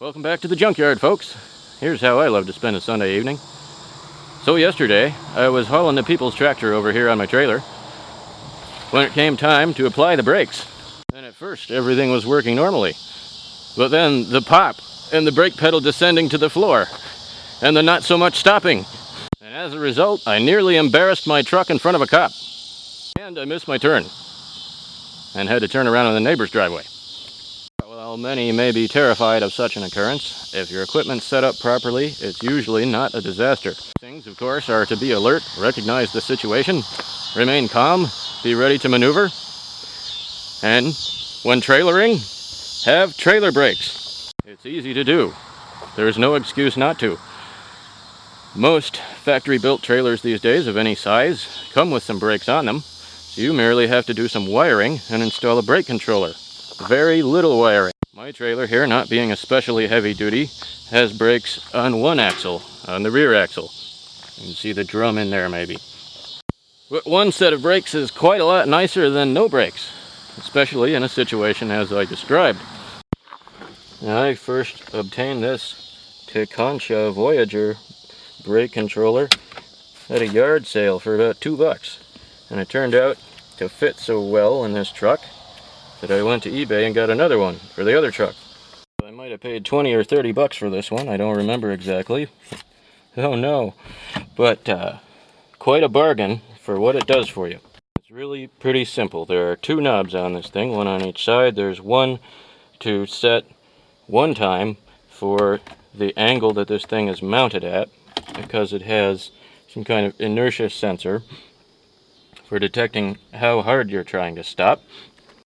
Welcome back to the junkyard, folks. Here's how I love to spend a Sunday evening. So yesterday, I was hauling the people's tractor over here on my trailer when it came time to apply the brakes. And at first, everything was working normally. But then the pop and the brake pedal descending to the floor and the not so much stopping. And as a result, I nearly embarrassed my truck in front of a cop. And I missed my turn and had to turn around in the neighbor's driveway. While many may be terrified of such an occurrence, if your equipment's set up properly, it's usually not a disaster. Things, of course, are to be alert, recognize the situation, remain calm, be ready to maneuver, and when trailering, have trailer brakes. It's easy to do. There's no excuse not to. Most factory-built trailers these days of any size come with some brakes on them, so you merely have to do some wiring and install a brake controller. Very little wiring. My trailer here, not being especially heavy duty, has brakes on one axle, on the rear axle. You can see the drum in there maybe. But one set of brakes is quite a lot nicer than no brakes, especially in a situation as I described. Now, I first obtained this Tekonsha Voyager brake controller at a yard sale for about $2, and it turned out to fit so well in this truck that I went to eBay and got another one for the other truck. I might have paid 20 or 30 bucks for this one, I don't remember exactly. Oh no, but quite a bargain for what it does for you. It's really pretty simple. There are two knobs on this thing, one on each side. There's one to set one time for the angle that this thing is mounted at, because it has some kind of inertia sensor for detecting how hard you're trying to stop.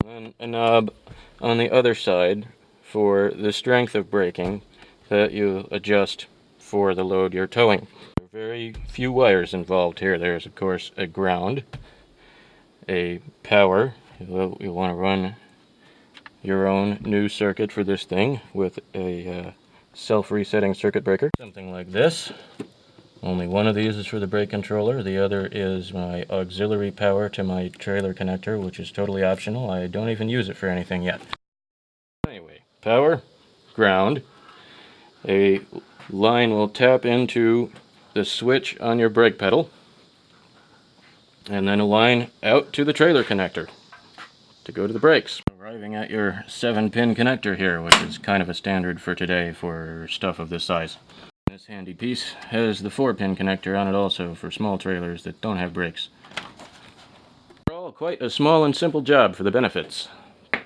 And a knob on the other side for the strength of braking that you adjust for the load you're towing. There are very few wires involved here. There's of course a ground, a power. You want to run your own new circuit for this thing with a self-resetting circuit breaker. Something like this. Only one of these is for the brake controller. The other is my auxiliary power to my trailer connector, which is totally optional. I don't even use it for anything yet. Anyway, power, ground. A line will tap into the switch on your brake pedal, and then a line out to the trailer connector to go to the brakes. Arriving at your 7-pin connector here, which is kind of a standard for today for stuff of this size. This handy piece has the 4-pin connector on it also for small trailers that don't have brakes. Overall, quite a small and simple job for the benefits.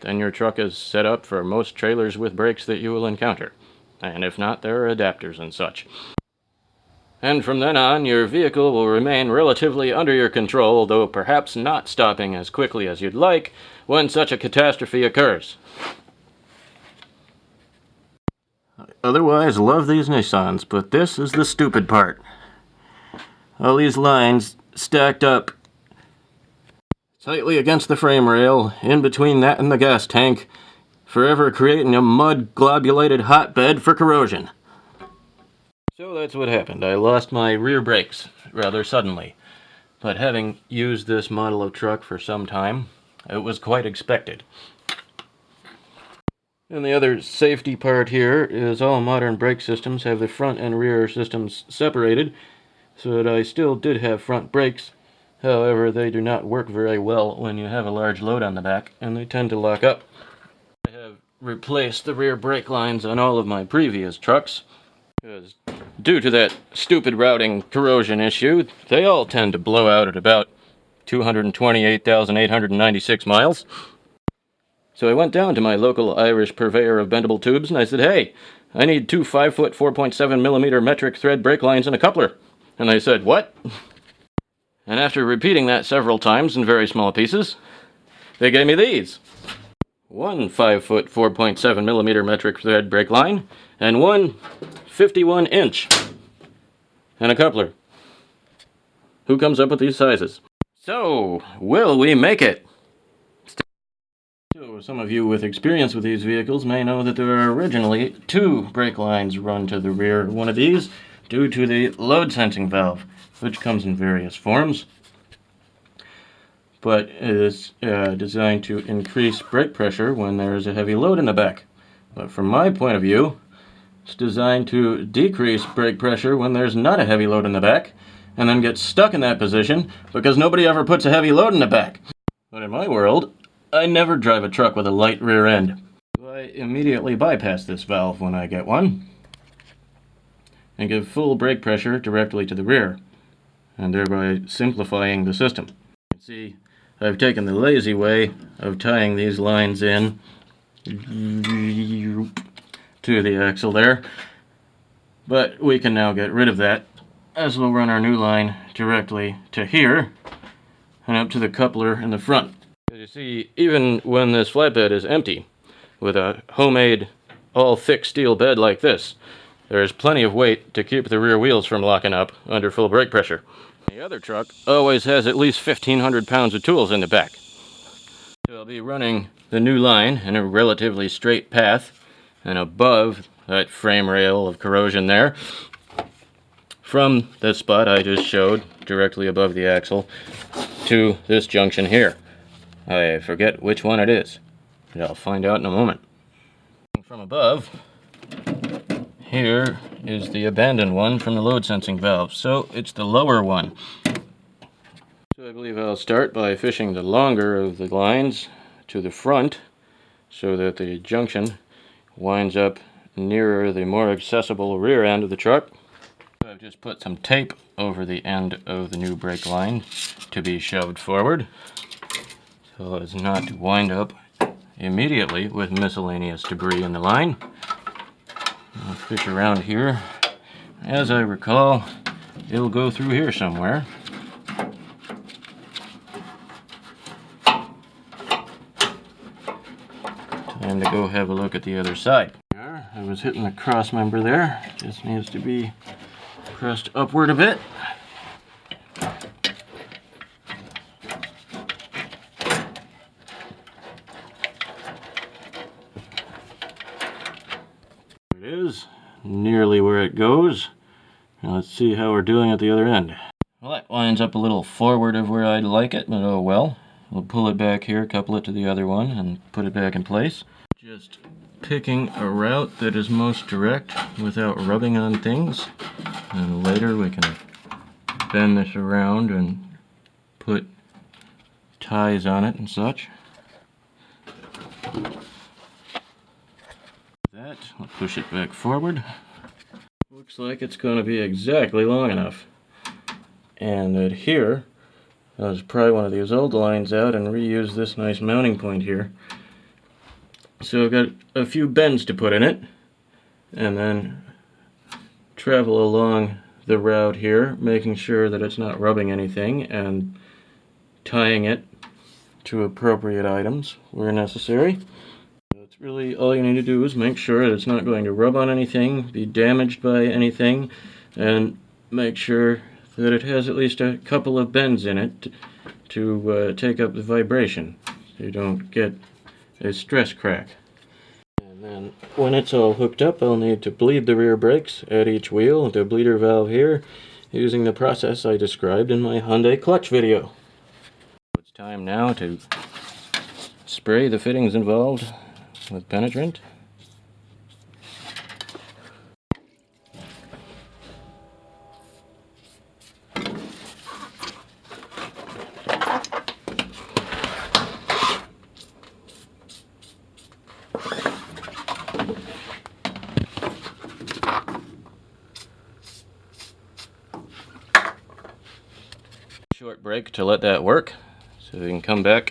Then your truck is set up for most trailers with brakes that you will encounter. And if not, there are adapters and such. And from then on, your vehicle will remain relatively under your control, though perhaps not stopping as quickly as you'd like when such a catastrophe occurs. Otherwise, love these Nissans, but this is the stupid part. All these lines stacked up tightly against the frame rail, in between that and the gas tank, forever creating a mud-globulated hotbed for corrosion. So that's what happened. I lost my rear brakes rather suddenly, but having used this model of truck for some time, it was quite expected. And the other safety part here is all modern brake systems have the front and rear systems separated, so that I still did have front brakes. However, they do not work very well when you have a large load on the back, and they tend to lock up. I have replaced the rear brake lines on all of my previous trucks, because due to that stupid routing corrosion issue, they all tend to blow out at about 228,896 miles. So I went down to my local Irish purveyor of bendable tubes and I said, hey, I need two 5-foot 4.7 millimeter metric thread brake lines and a coupler. And they said, what? And after repeating that several times in very small pieces, they gave me these. One 5-foot 4.7 millimeter metric thread brake line and one 51-inch and a coupler. Who comes up with these sizes? So, will we make it? So, some of you with experience with these vehicles may know that there are originally two brake lines run to the rear of one of these due to the load sensing valve, which comes in various forms, but is designed to increase brake pressure when there is a heavy load in the back. But from my point of view, It's designed to decrease brake pressure when there's not a heavy load in the back, and then get stuck in that position because nobody ever puts a heavy load in the back. But in my world, I never drive a truck with a light rear end. I immediately bypass this valve when I get one and give full brake pressure directly to the rear, and thereby simplifying the system. You can see I've taken the lazy way of tying these lines in to the axle there, but we can now get rid of that as we'll run our new line directly to here and up to the coupler in the front. As you see, even when this flatbed is empty, with a homemade all thick steel bed like this, there is plenty of weight to keep the rear wheels from locking up under full brake pressure. The other truck always has at least 1,500 pounds of tools in the back. So I'll be running the new line in a relatively straight path and above that frame rail of corrosion there, from the spot I just showed directly above the axle to this junction here. I forget which one it is, but I'll find out in a moment. From above, here is the abandoned one from the load sensing valve, so it's the lower one. So I believe I'll start by fishing the longer of the lines to the front so that the junction winds up nearer the more accessible rear end of the truck. I've just put some tape over the end of the new brake line to be shoved forward so as not to wind up immediately with miscellaneous debris in the line. I'll fish around here. As I recall, it'll go through here somewhere. Time to go have a look at the other side. I was hitting the cross member there. Just needs to be pressed upward a bit. There it is, nearly where it goes. Now let's see how we're doing at the other end. Well, that lines up a little forward of where I'd like it, but oh well. We'll pull it back here, couple it to the other one, and put it back in place. Just picking a route that is most direct without rubbing on things, and later we can bend this around and put ties on it and such. That, I'll push it back forward. Looks like it's going to be exactly long enough. And that here, I'll just pry one of these old lines out and reuse this nice mounting point here. So I've got a few bends to put in it, and then travel along the route here, making sure that it's not rubbing anything, and tying it to appropriate items where necessary. It's really all you need to do is make sure that it's not going to rub on anything, be damaged by anything, and make sure that it has at least a couple of bends in it to take up the vibration so you don't get a stress crack. And then when it's all hooked up, I'll need to bleed the rear brakes at each wheel, the bleeder valve here, using the process I described in my Hyundai clutch video. It's time now to spray the fittings involved with penetrant. Short break to let that work, so we can come back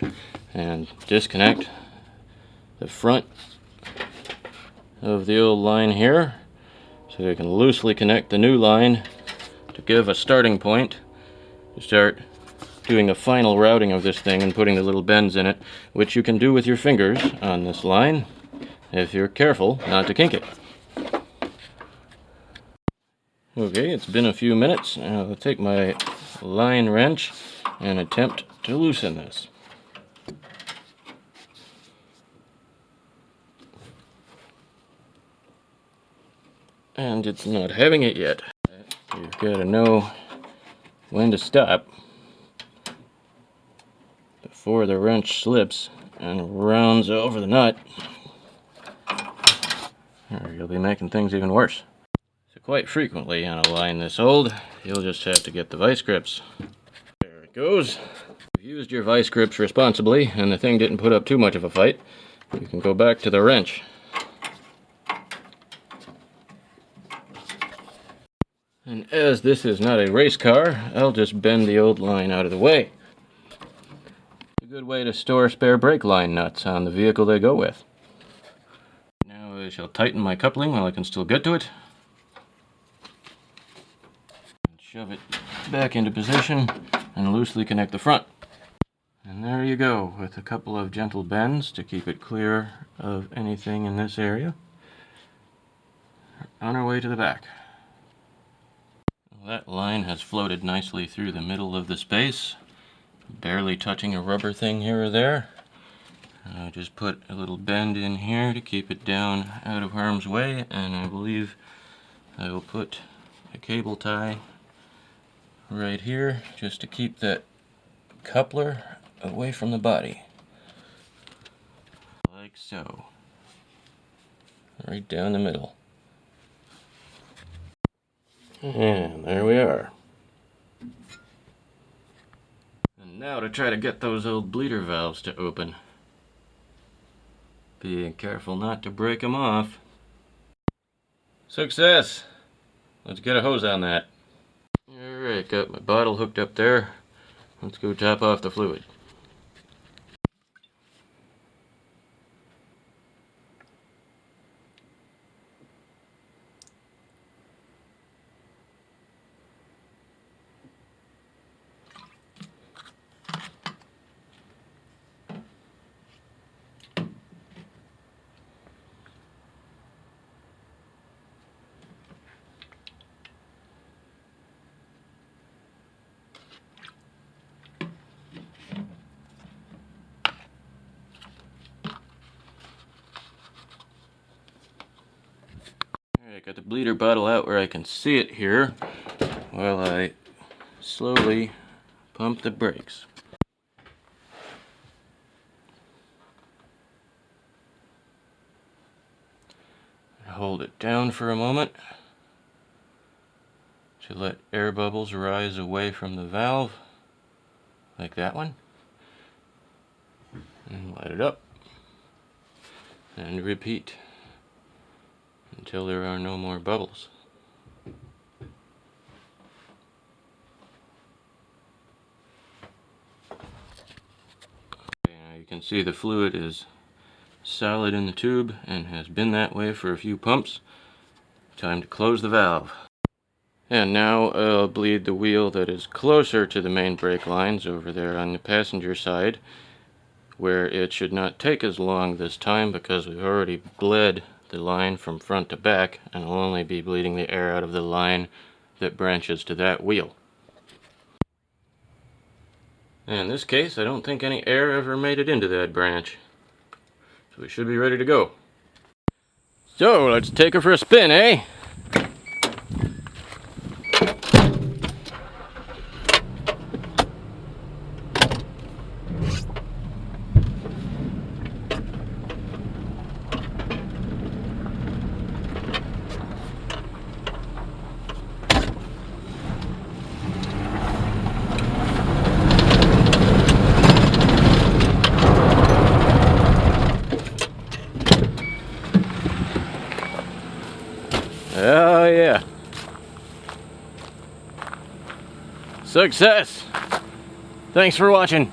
and disconnect the front of the old line here, so we can loosely connect the new line to give a starting point to start doing the final routing of this thing and putting the little bends in it, which you can do with your fingers on this line if you're careful not to kink it. Okay, it's been a few minutes. Now I'll take my line wrench and attempt to loosen this. And it's not having it yet. You've got to know when to stop before the wrench slips and rounds over the nut. There you it'll be making things even worse. So quite frequently on a line this old, you'll just have to get the vice grips. There it goes. If you used your vice grips responsibly and the thing didn't put up too much of a fight, you can go back to the wrench. And as this is not a race car, I'll just bend the old line out of the way. It's a good way to store spare brake line nuts on the vehicle they go with. Now I shall tighten my coupling while I can still get to it. And shove it back into position and loosely connect the front. And there you go, with a couple of gentle bends to keep it clear of anything in this area. On our way to the back. That line has floated nicely through the middle of the space, barely touching a rubber thing here or there. I just put a little bend in here to keep it down out of harm's way, and I believe I will put a cable tie right here just to keep that coupler away from the body. Like so. Right down the middle. And there we are. And now to try to get those old bleeder valves to open. Being careful not to break them off. Success! Let's get a hose on that. Alright, got my bottle hooked up there. Let's go top off the fluid. Alright, got the bleeder bottle out where I can see it here while I slowly pump the brakes. Hold it down for a moment to let air bubbles rise away from the valve, like that one, and light it up, and repeat until there are no more bubbles. Okay, now you can see the fluid is solid in the tube and has been that way for a few pumps. Time to close the valve. And now I'll bleed the wheel that is closer to the main brake lines over there on the passenger side, where it should not take as long this time because we've already bled the line from front to back, and I'll only be bleeding the air out of the line that branches to that wheel. In this case, I don't think any air ever made it into that branch. So we should be ready to go. So let's take her for a spin, eh? Oh yeah. Success! Thanks for watching.